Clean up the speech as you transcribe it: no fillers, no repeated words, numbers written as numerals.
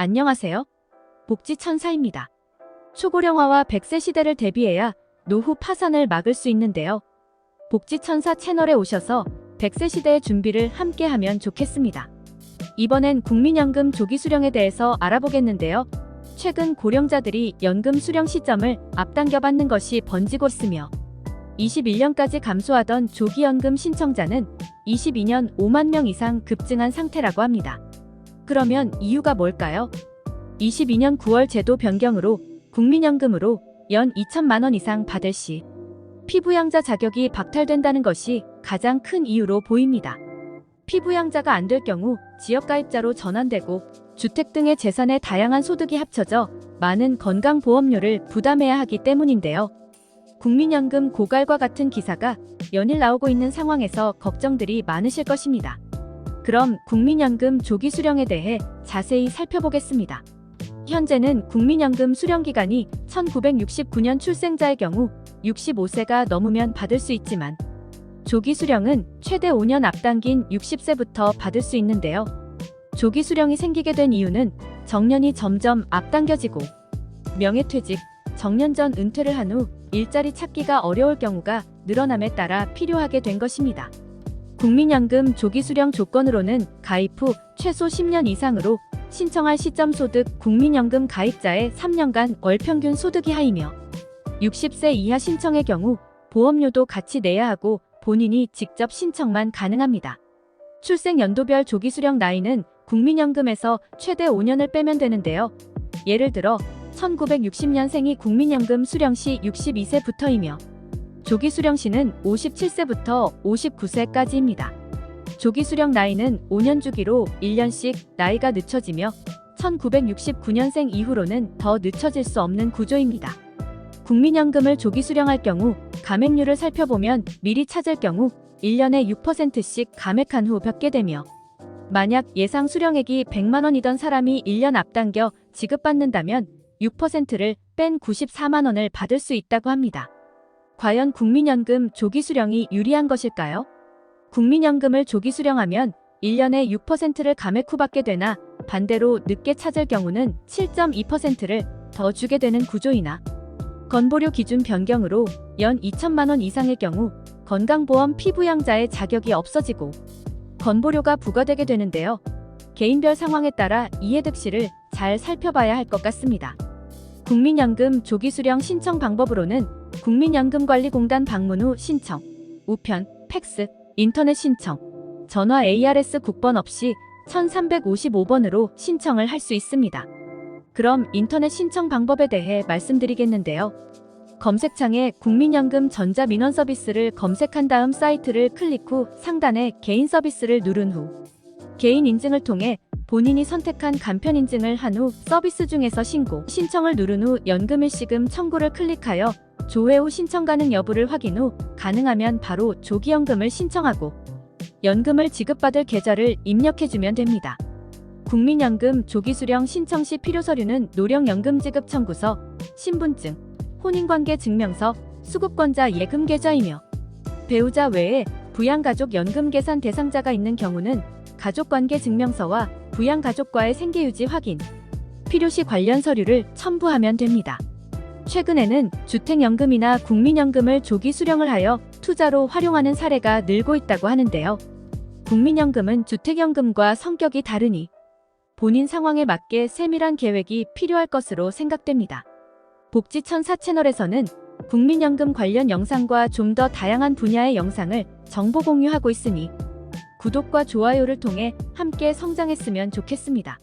안녕하세요. 복지천사입니다. 초고령화와 100세 시대를 대비해야 노후 파산을 막을 수 있는데요. 복지천사 채널에 오셔서 100세 시대의 준비를 함께 하면 좋겠습니다. 이번엔 국민연금 조기 수령에 대해서 알아보겠는데요. 최근 고령자들이 연금 수령 시점을 앞당겨 받는 것이 번지고 있으며 21년까지 감소하던 조기연금 신청자는 22년 5만 명 이상 급증한 상태라고 합니다. 그러면 이유가 뭘까요? 22년 9월 제도 변경으로 국민연금으로 연 2천만 원 이상 받을 시 피부양자 자격이 박탈된다는 것이 가장 큰 이유로 보입니다. 피부양자가 안 될 경우 지역가입자로 전환되고 주택 등의 재산에 다양한 소득이 합쳐져 많은 건강보험료를 부담해야 하기 때문인데요. 국민연금 고갈과 같은 기사가 연일 나오고 있는 상황에서 걱정들이 많으실 것입니다. 그럼 국민연금 조기 수령에 대해 자세히 살펴보겠습니다. 현재는 국민연금 수령 기간이 1969년 출생자의 경우 65세가 넘으면 받을 수 있지만 조기 수령은 최대 5년 앞당긴 60세부터 받을 수 있는데요. 조기 수령이 생기게 된 이유는 정년이 점점 앞당겨지고 명예퇴직, 정년 전 은퇴를 한 후 일자리 찾기가 어려울 경우가 늘어남에 따라 필요하게 된 것입니다. 국민연금 조기 수령 조건으로는 가입 후 최소 10년 이상으로 신청할 시점 소득 국민연금 가입자의 3년간 월 평균 소득이 하이며 60세 이하 신청의 경우 보험료도 같이 내야 하고 본인이 직접 신청만 가능합니다. 출생 연도별 조기 수령 나이는 국민연금에서 최대 5년을 빼면 되는데요. 예를 들어 1960년생이 국민연금 수령 시 62세부터이며 조기 수령 시는 57세부터 59세까지입니다. 조기 수령 나이는 5년 주기로 1년씩 나이가 늦춰지며 1969년생 이후로는 더 늦춰질 수 없는 구조입니다. 국민연금을 조기 수령할 경우 감액률을 살펴보면 미리 찾을 경우 1년에 6%씩 감액한 후 받게 되며 만약 예상 수령액이 100만 원이던 사람이 1년 앞당겨 지급받는다면 6%를 뺀 94만 원을 받을 수 있다고 합니다. 과연 국민연금 조기 수령이 유리한 것일까요? 국민연금을 조기 수령하면 1년에 6%를 감액 후 받게 되나 반대로 늦게 찾을 경우는 7.2%를 더 주게 되는 구조이나 건보료 기준 변경으로 연 2천만 원 이상의 경우 건강보험 피부양자의 자격이 없어지고 건보료가 부과되게 되는데요. 개인별 상황에 따라 이해득 시를 잘 살펴봐야 할 것 같습니다. 국민연금 조기 수령 신청 방법으로는 국민연금관리공단 방문 후 신청, 우편, 팩스, 인터넷 신청, 전화 ARS 국번 없이 1355번으로 신청을 할 수 있습니다. 그럼 인터넷 신청 방법에 대해 말씀드리겠는데요. 검색창에 국민연금 전자민원 서비스를 검색한 다음 사이트를 클릭 후 상단에 개인 서비스를 누른 후 개인 인증을 통해 본인이 선택한 간편 인증을 한 후 서비스 중에서 신청을 누른 후 연금 일시금 청구를 클릭하여 조회 후 신청 가능 여부를 확인 후 가능하면 바로 조기연금을 신청하고 연금을 지급받을 계좌를 입력해주면 됩니다. 국민연금 조기 수령 신청 시 필요 서류는 노령연금지급 청구서, 신분증, 혼인관계 증명서, 수급권자 예금 계좌이며 배우자 외에 부양가족 연금 계산 대상자가 있는 경우는 가족관계 증명서와 부양가족과의 생계유지 확인, 필요시 관련 서류를 첨부하면 됩니다. 최근에는 주택연금이나 국민연금을 조기 수령을 하여 투자로 활용하는 사례가 늘고 있다고 하는데요. 국민연금은 주택연금과 성격이 다르니 본인 상황에 맞게 세밀한 계획이 필요할 것으로 생각됩니다. 복지천사 채널에서는 국민연금 관련 영상과 좀 더 다양한 분야의 영상을 정보 공유하고 있으니 구독과 좋아요를 통해 함께 성장했으면 좋겠습니다.